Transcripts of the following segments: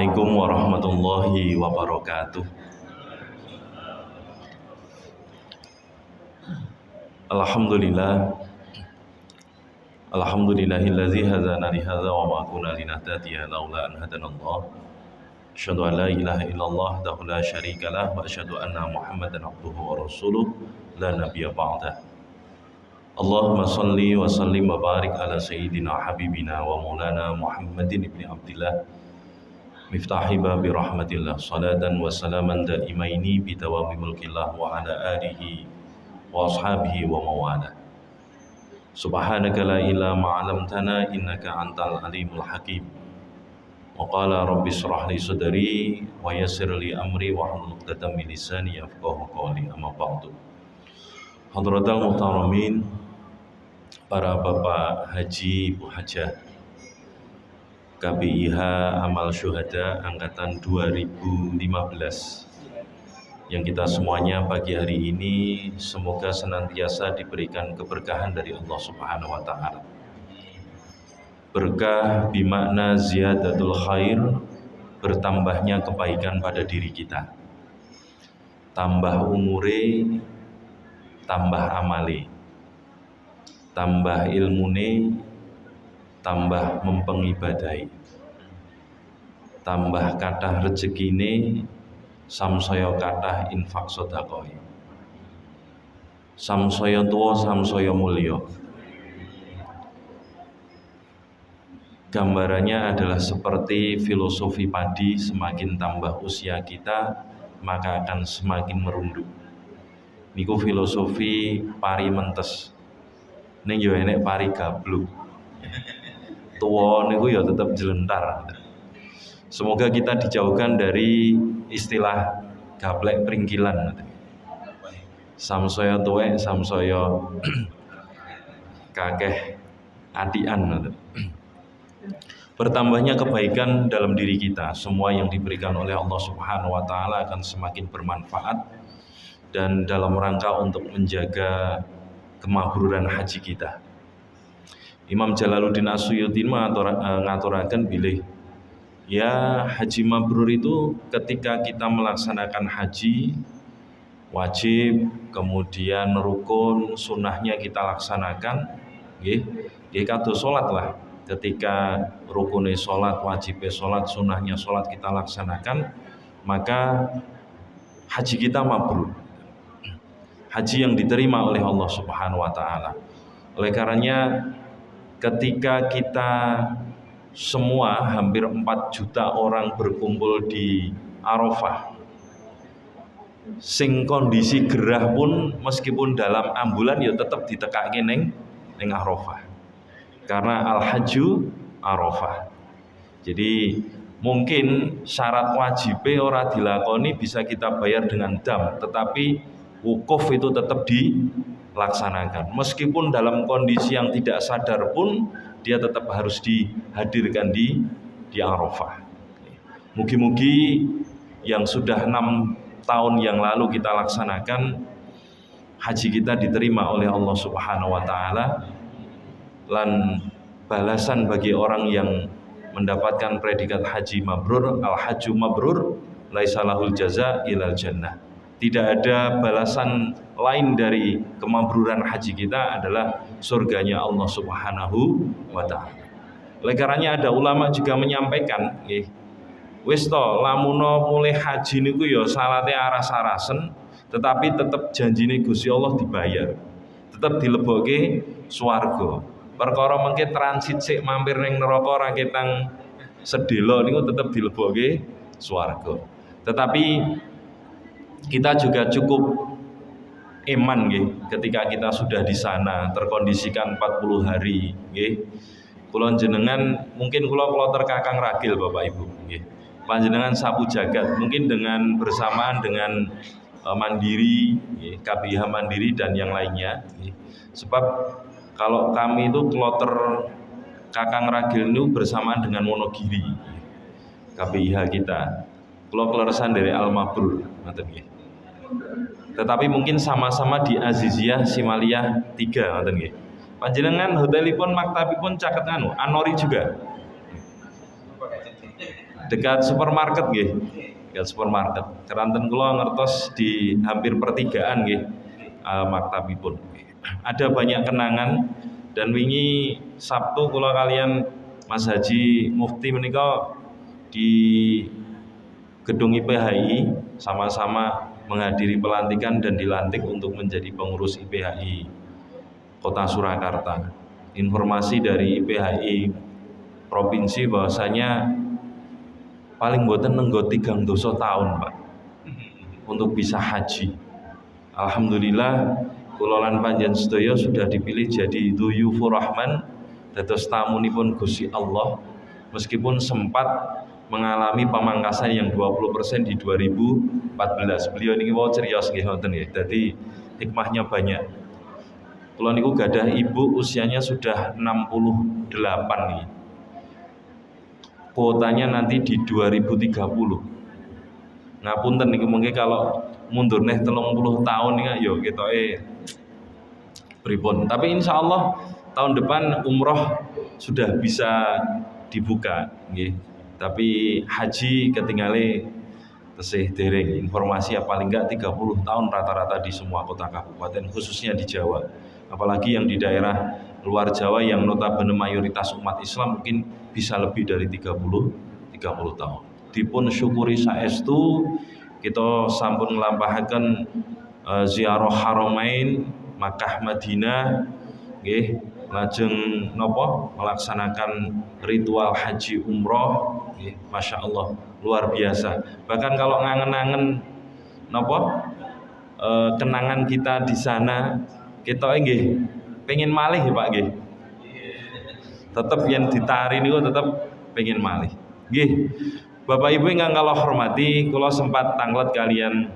Assalamualaikum warahmatullahi wabarakatuh. Alhamdulillahillazi hadana li hadza wa ma kunna linahtadiya laula an hadanallah. Asyhadu an la ilaha illallah wahdahu la syarikalah wa asyhadu anna Muhammadan abduhu wa rasuluh la nabiyya ba'dah. Allahumma shalli wa sallim wa barik ala sayyidina habibina wa maulana Muhammadin ibni Abdillah miftahi babi rahmatillah salatan wa salaman daimaini bidawami mulkillah wa ala alihi wa ashabihi wa mawala. Subhanaka la ilma 'allamtana innaka antal alimul hakim. Wa qala rabbi shrah li sadri wa yassir li amri wa hlul 'uqdatam min lisani yafqahu qawli. Amma ba'du. Hadratal muhtaramin, para bapak haji, ibu hajah, KBIH Amal Syuhada angkatan 2015, yang kita semuanya pagi hari ini semoga senantiasa diberikan keberkahan dari Allah Subhanahu wa taala. Berkah bimakna ziyadatul khair, bertambahnya kebaikan pada diri kita. Tambah umure, tambah amale. Tambah ilmune, tambah mempengibadai. Tambah kathah rezekine, samsaya kathah infak sedekah. Samsaya tuwa, samsaya mulya. Gambarannya adalah seperti filosofi padi, semakin tambah usia kita, maka akan semakin merunduk. Niku filosofi pari mentes. Ning yo enek pari gabluk. Tuwa niku ya tetap jelentar. Semoga kita dijauhkan dari istilah gaplek pringkilan. Samsaya tuwek, samsaya kakeh adian. Bertambahnya kebaikan dalam diri kita, semua yang diberikan oleh Allah Subhanahu wa taala akan semakin bermanfaat dan dalam rangka untuk menjaga kemabruran haji kita. Imam Jalaluddin As-Suyuti ngaturaken bilih, ya haji mabrur itu ketika kita melaksanakan haji wajib, kemudian rukun, sunnahnya kita laksanakan, nggih kados salat lah. Ketika rukunnya salat, wajibnya salat, sunnahnya salat kita laksanakan, maka haji kita mabrur. Haji yang diterima oleh Allah Subhanahu wa taala. Oleh karenanya ketika kita semua hampir 4 juta orang berkumpul di Arafah, sing kondisi gerah pun meskipun dalam ambulan ya tetap ditekake ning Arafah. Karena al-hajju Arafah. Jadi mungkin syarat wajibnya ora dilakoni bisa kita bayar dengan dam, tetapi wukuf itu tetap dilaksanakan. Meskipun dalam kondisi yang tidak sadar pun dia tetap harus dihadirkan di Arafah. Mugi-mugi yang sudah 6 tahun yang lalu kita laksanakan, haji kita diterima oleh Allah Subhanahu wa taala, lan balasan bagi orang yang mendapatkan predikat haji mabrur, al-hajju mabrur laisa lahul jaza ilal jannah. Tidak ada balasan lain dari kemabruran haji kita adalah surganya Allah Subhanahu wa taala. Oleh karenanya ada ulama juga menyampaikan, wis to lamuno mulai haji niku ya salate aras-arasen, tetapi tetap janjine Gusti Allah dibayar. Tetap dilebokke swarga. Perkara mengke transit sik mampir ning neraka ora ketang sedelo niku tetap dilebokke swarga. Tetapi kita juga cukup iman nggih ketika kita sudah di sana terkondisikan 40 hari nggih. Kula jenengan mungkin kula terkakang ragil Bapak Ibu nggih. Panjenengan sapu jagat mungkin dengan bersamaan dengan Mandiri nggih, KBIH Mandiri dan yang lainnya nggih. Sebab kalau kami itu kloter kakang ragil itu bersamaan dengan Wonogiri KBIH kita. Kula kleresan dari Al-Mabrur ngoten nggih. Tetapi mungkin sama-sama di Aziziyah Simaliyah 3 ngoten nggih. Panjenengan hotelipun maktabipun caket Anori juga. dekat supermarket nggih. Dekat supermarket. Keranten kula ngertos di hampir pertigaan nggih. Maktabipun. Ada banyak kenangan dan wingi Sabtu kula kalian Mas Haji Mufti menika di gedung IPHI sama-sama menghadiri pelantikan dan dilantik untuk menjadi pengurus IPHI Kota Surakarta. Informasi dari IPHI provinsi bahwasanya paling boten nenggo 3 doso tahun, Pak, untuk bisa haji. Alhamdulillah kula lan panjenengan sedaya sudah dipilih jadi Dhuyufur Rahman, dados tamunipun Gusti Allah, meskipun sempat mengalami pemangkasan yang 20% di 2014. Beliau niki wau cerios nggih ngoten nggih. Dadi hikmahnya banyak. Kula niku gadah ibu usianya sudah 68 nih. Kuotanya nanti di 2030. Ngapunten niku mungkin kalau mundur neh 30 tahun nih yo ketoke pripun. Tapi insya Allah tahun depan umroh sudah bisa dibuka nggih. Tapi haji ketinggalan tesih dereng. Informasi ya paling enggak 30 tahun rata-rata di semua kota kabupaten, khususnya di Jawa. Apalagi yang di daerah luar Jawa yang notabene mayoritas umat Islam mungkin bisa lebih dari 30 tahun. Dipun syukuri saestu kita sampun nglampahaken ziarah Haramain Makkah Madinah nggih, lajeng napa melaksanakan ritual haji umroh. Masya Allah luar biasa. Bahkan kalau ngangen-ngangen napa kenangan kita di sana, kita nggih pengen malih ya Pak nggih. Tetap yang ditari niku tetap pengen malih. Nggih. Bapak Ibu ingkang kula hormati, kula sempat tanglet kalian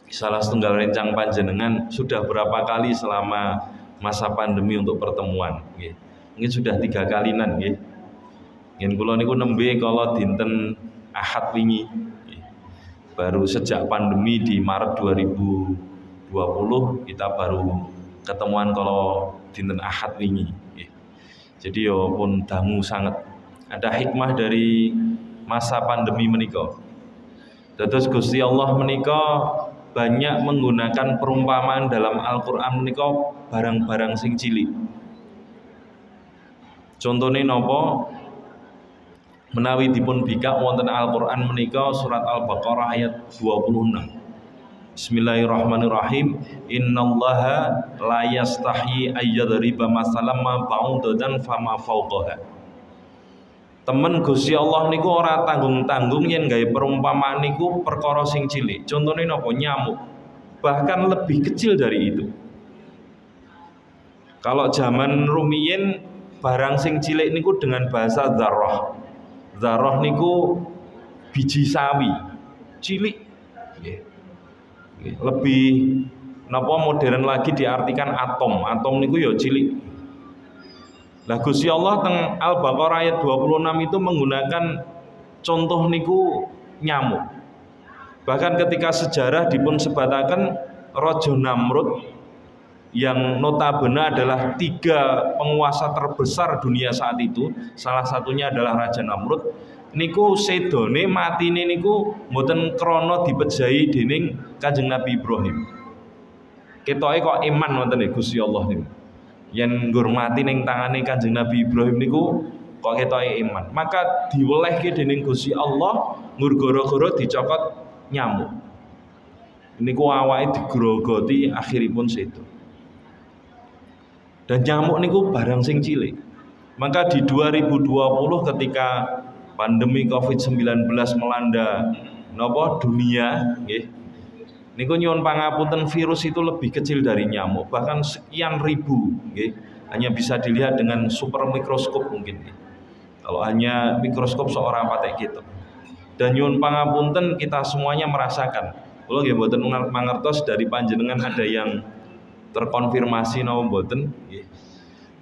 salah setunggal rencang panjenengan sudah berapa kali selama masa pandemi untuk pertemuan nggih. Mungkin sudah 3 kalinan nggih. Yen kula niku nembe kala dinten Ahad wingi. Baru sejak pandemi di Maret 2020 kita baru ketemuan kala dinten Ahad wingi. Jadi yo pun dangu sangat. Ada hikmah dari masa pandemi menika. Dados Gusti Allah menika banyak menggunakan perumpamaan dalam Al-Qur'an menika barang-barang sing cilik. Contohnya napa? Menawi dipun bikak wonten Al-Qur'an menika surat Al-Baqarah ayat 26. Bismillahirrahmanirrahim. Innallaha la yastahyi ayyadriba masalam ma ba'udatan fama fawqaha. Temen Gusti Allah niku ora tanggung-tanggung yen gawe perumpamaan niku perkara sing cilik. Contone napa? Nyamuk. Bahkan lebih kecil dari itu. Kalau zaman rumiyin barang sing cilik niku dengan bahasa dzarrah. Dzarrah niku biji sawi, cilik. Lebih napa modern lagi diartikan atom. Atom niku ya cilik. Lah Gusti Allah teng Al-Baqarah ayat 26 itu menggunakan contoh niku nyamuk. Bahkan ketika sejarah dipun sebataken Raja Namrud yang notabene adalah 3 penguasa terbesar dunia saat itu, salah satunya adalah Raja Namrud, niku sedone matine niku mboten krana dipejahi dening Kanjeng Nabi Ibrahim. Ketoke kok iman wonten Gusti Allah niku. Yen ngurmati ning tangane Kanjeng Nabi Ibrahim niku kok ketoke iman. Maka diwelehke dening Gusti Allah ngur-gara-gara dicokot nyamuk. Niku awake digrogoti akhiripun sedo. Dan nyamuk niku barang sing cilik. Maka di 2020 ketika pandemi Covid-19 melanda napa dunia nggih. Niku nyuwun pangapunten, virus itu lebih kecil dari nyamuk, bahkan sekian ribu nggih. Hanya bisa dilihat dengan super mikroskop mungkin nggih. Kalau hanya mikroskop seorang patek gitu. Dan nyuwun pangapunten kita semuanya merasakan. Kula nggih mboten mangertos dari panjenengan ada yang terkonfirmasi napa mboten nggih.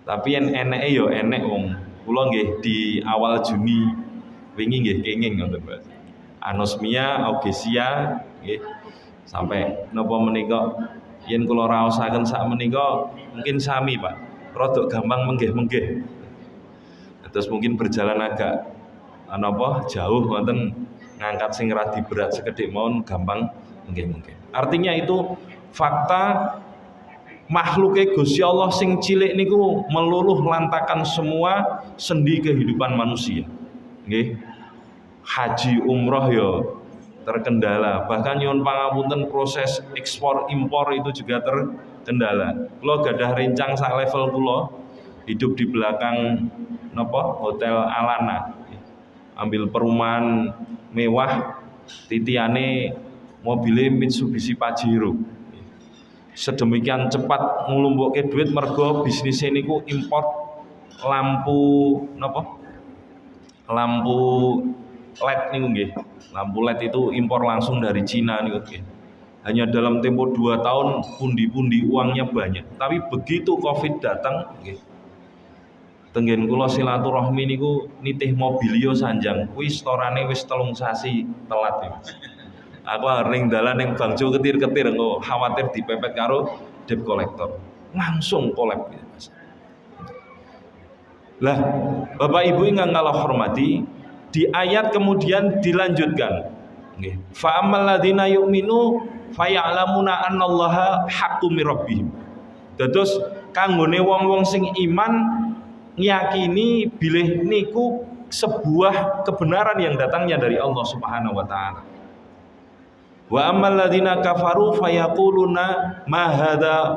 Tapi yen eneke ya enek wong. Kula nggih di awal Juni wingi nggih kenging ngoten, Pak. Anosmia, augesia nggih. Sampai napa menika yen kula raosaken sak menika mungkin sami, Pak. Rodok gampang menggeh-menggeh. Terus mungkin berjalan agak jauh ngoten ngangkat sing radi berat sekedhik mawon gampang nggih. Artinya itu fakta makhluke Gusti Allah sing cilik niku meluluh lantakan semua sendi kehidupan manusia. Nggih. Haji umroh ya terkendala, bahkan nyuwun pangapunten proses ekspor impor itu juga terkendala. Kula gadah rencang sak level kula hidup di belakang hotel Alana, ambil perumahan mewah, titiane mobilnya Mitsubishi Pajero. Sedemikian cepat nglumpukke duit mergo bisnisnya niku import lampu lampu LED niku nggih. Lampu LED itu impor langsung dari Cina niku nggih. Hanya dalam tempo 2 tahun pundi-pundi uangnya banyak. Tapi begitu Covid datang nggih. Tenggen kula silaturahmi niku nitih mobilio sanjang. Kuwi storane wis 3 sasi telat ya. Aku ning dalan ning Bangjo ketir-ketir engko khawatir dipepet karo debt collector. Langsung kolab gitu, Mas. Lah, Bapak Ibu ingkang kala hormati, di ayat kemudian dilanjutkan. Nggih. Fa ammal ladzina yu'minu faya'lamuna annallaha haqqum mir rabbihim. Dados kanggone wong-wong sing iman ngiyakini bilih niku sebuah kebenaran yang datangnya dari Allah Subhanahu wa taala. Wa ammal ladzina kafaru fayaquluna ma hadza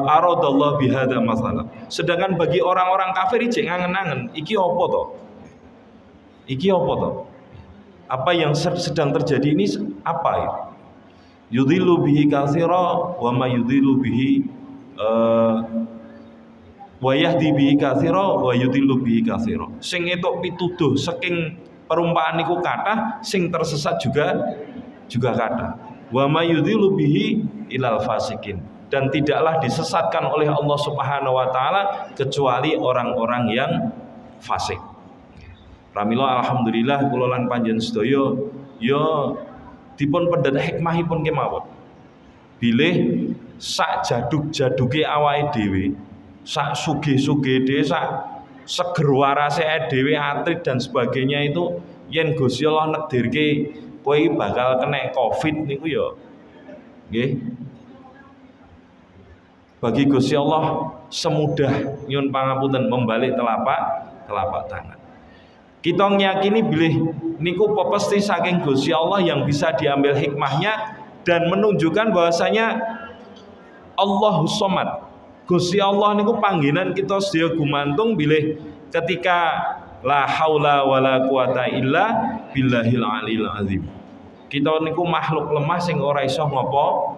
aradallahu bihadza masalah. Sedangkan bagi orang-orang kafir iki ngangen-angen, iki apa to? Iki apa to? Apa yang sedang terjadi ini apa ya? Yudhillu bihi katsira wa ma yudhillu bihi wa yahdi bihi katsira wa yudhillu bihi katsira. Sing entuk pituduh saking perumpamaan niku kathah, sing tersesat juga kathah. Wa ma yudhillu bihi ilal fasikin. Dan tidaklah disesatkan oleh Allah Subhanahu wa taala kecuali orang-orang yang fasik. Pramila alhamdulillah kula lan panjenengan sedaya ya dipun pendet hikmahipun kemawon. Bilih sak jaduk-jaduke awake dhewe, sak sugih-sugih dhewe, sak seger warase dhewe atrit dan sebagainya itu yen Gusti Allah nekdirke kowe bakal kena Covid niku ya nggih. Bagi Gusti Allah semudah nyun pangapunten membalik telapak tangan. Kita ngiyakini bilih niku pepesti saking Gusti Allah yang bisa diambil hikmahnya dan menunjukkan bahwasanya Allahus Somad. Gusti Allah niku panggenan kita sedaya gumantung bilih ketika la haula wala quwata illa billahil aliyil azim. Kita niku makhluk lemah sing ora iso ngopo.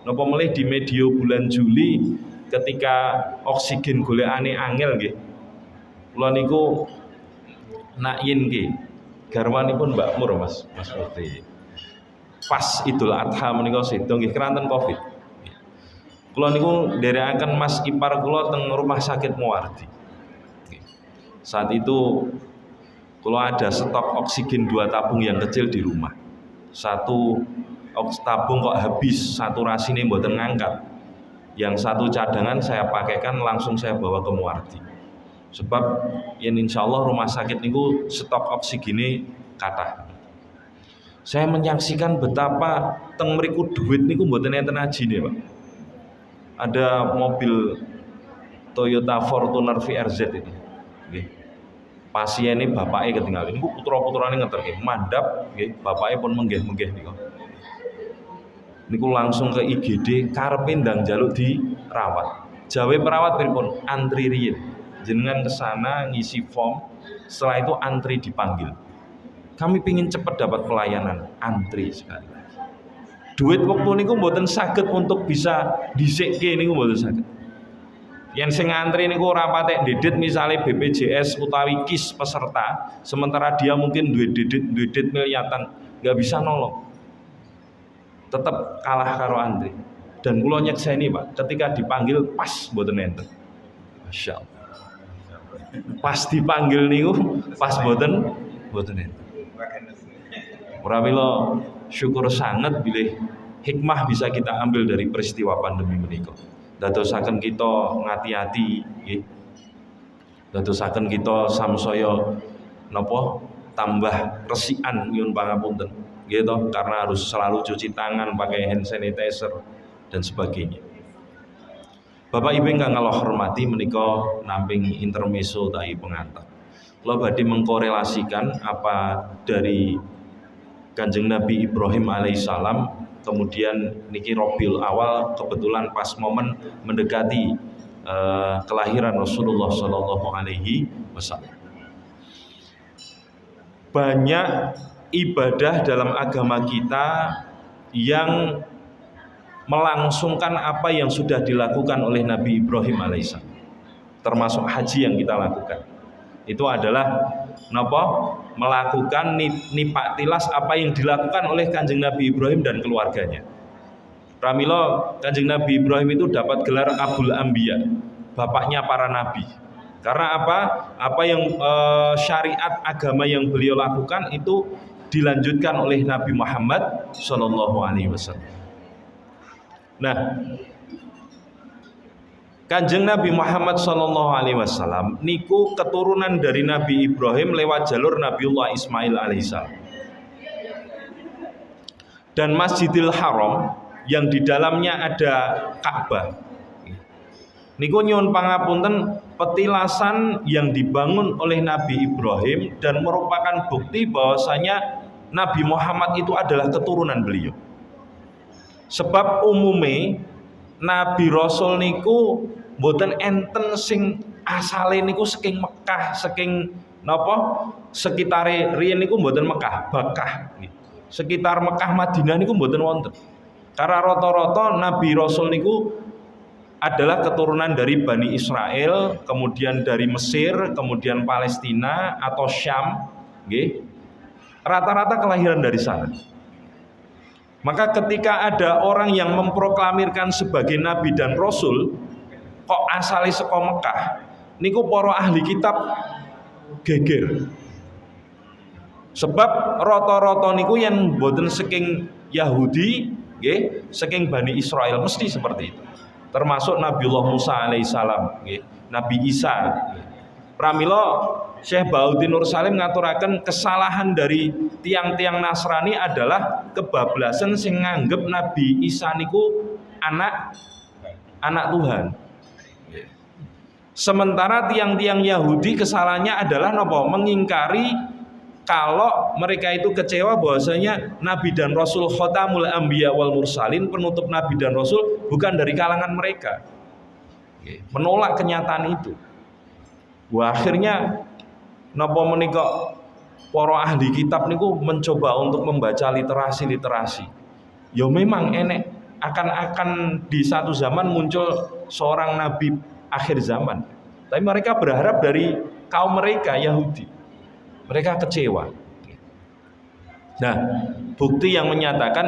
Napa melih di medio bulan Juli ketika oksigen golekane angel nggih. Kula niku nak yen nggih garwanipun Mbak Mur Mas Murti. Pas Idul Adha menika sedo nggih keranten Covid. Kula niku nderekaken Mas ipar kula teng rumah sakit Muwardi. Saat itu kula ada stok oksigen 2 tabung yang kecil di rumah. Satu tabung kok habis, saturasinya mboten ngangkat. Yang satu cadangan saya pakaikan langsung saya bawa ke Muwardi. Sebab yang insya Allah rumah sakit niku stok oksigennya kathah. Saya menyaksikan betapa teng mriku duit niku mboten enten ajine, Pak. Ada mobil Toyota Fortuner VRZ ini. Nggih. Pasiene bapake ketinggalan. Niku putra-putrane ngeterke, mandhap nggih, bapake pun menggeh-menggeh niku. Niku langsung ke IGD karepe ndang njaluk dirawat. Jawe perawat pripun? Antri riyin. Jenengan ke sana ngisi form, setelah itu antri dipanggil. Kami pingin cepat dapat pelayanan, antri sekali lagi. Duit waktu niku mboten saged untuk bisa disikke niku mboten saged. Yang sing antri niku ora patek ndedit misale BPJS utawi KIS peserta, sementara dia mungkin duwe dedit miliatan, nggak bisa nolong. Tetap kalah karo antri. Dan kula nyekseni Pak, ketika dipanggil pas mboten enten. Masya Allah. Pas dipanggil niku pas mboten enten. Pramila syukur sangat bilih hikmah bisa kita ambil dari peristiwa pandemi menika. Dadosaken kita ngati-ati nggih. Dadosaken kita samsaya napa tambah resikan nyuwun pangapunten gitu, karena harus selalu cuci tangan pakai hand sanitizer dan sebagainya. Bapak Ibu ingkang kula hormati, menika namping intermezzo tahi pengantar. Kula badhe mengkorelasikan apa dari Kanjeng Nabi Ibrahim alaihissalam, kemudian niki Rabiul Awal kebetulan pas momen mendekati kelahiran Rasulullah Shallallahu Alaihi Wasallam. Banyak ibadah dalam agama kita yang melangsungkan apa yang sudah dilakukan oleh Nabi Ibrahim alaihissalam, termasuk haji yang kita lakukan. Itu adalah melakukan nipak tilas apa yang dilakukan oleh Kanjeng Nabi Ibrahim dan keluarganya. Pramila Kanjeng Nabi Ibrahim itu dapat gelar Abul Anbiya, bapaknya para nabi. Karena apa? Apa yang syariat agama yang beliau lakukan itu dilanjutkan oleh Nabi Muhammad Shallallahu Alaihi Wasallam. Nah, Kanjeng Nabi Muhammad Shallallahu Alaihi Wasallam niku keturunan dari Nabi Ibrahim lewat jalur Nabiullah Ismail alaihissalam. Dan Masjidil Haram yang di dalamnya ada Ka'bah. Niku nyuwun pangapunten, petilasan yang dibangun oleh Nabi Ibrahim dan merupakan bukti bahwasanya Nabi Muhammad itu adalah keturunan beliau. Sebab umume Nabi Rasul niku mboten enten sing asale niku saking Mekah, saking napa sekitare riyen niku mboten Mekah, Bakah. Sekitar Mekah Madinah niku mboten wonten. Karena rata-rata Nabi Rasul niku adalah keturunan dari Bani Israel, kemudian dari Mesir, kemudian Palestina atau Syam, nggih. Rata-rata kelahiran dari sana. Maka ketika ada orang yang memproklamirkan sebagai nabi dan rasul kok asale saka Mekah, niku para ahli kitab geger. Sebab rata-rata niku yang mboten saking Yahudi, nggih, saking Bani Israel mesti seperti itu. Termasuk Nabiullah Musa alaihissalam, nggih, Nabi Isa. Pramila Syekh Baudin Nur Salim ngaturaken kesalahan dari tiang-tiang Nasrani adalah kebablasan sing nganggep Nabi Isa niku anak Tuhan. Sementara tiang-tiang Yahudi kesalahannya adalah napa? Mengingkari kalau mereka itu kecewa bahwasanya Nabi dan Rasul Khotamul Anbiya wal Mursalin, penutup Nabi dan Rasul bukan dari kalangan mereka. Menolak kenyataan itu. Wah, akhirnya napa menika para ahli kitab niku mencoba untuk membaca literasi. Ya memang enek akan di satu zaman muncul seorang nabi akhir zaman. Tapi mereka berharap dari kaum mereka Yahudi. Mereka kecewa. Nah, bukti yang menyatakan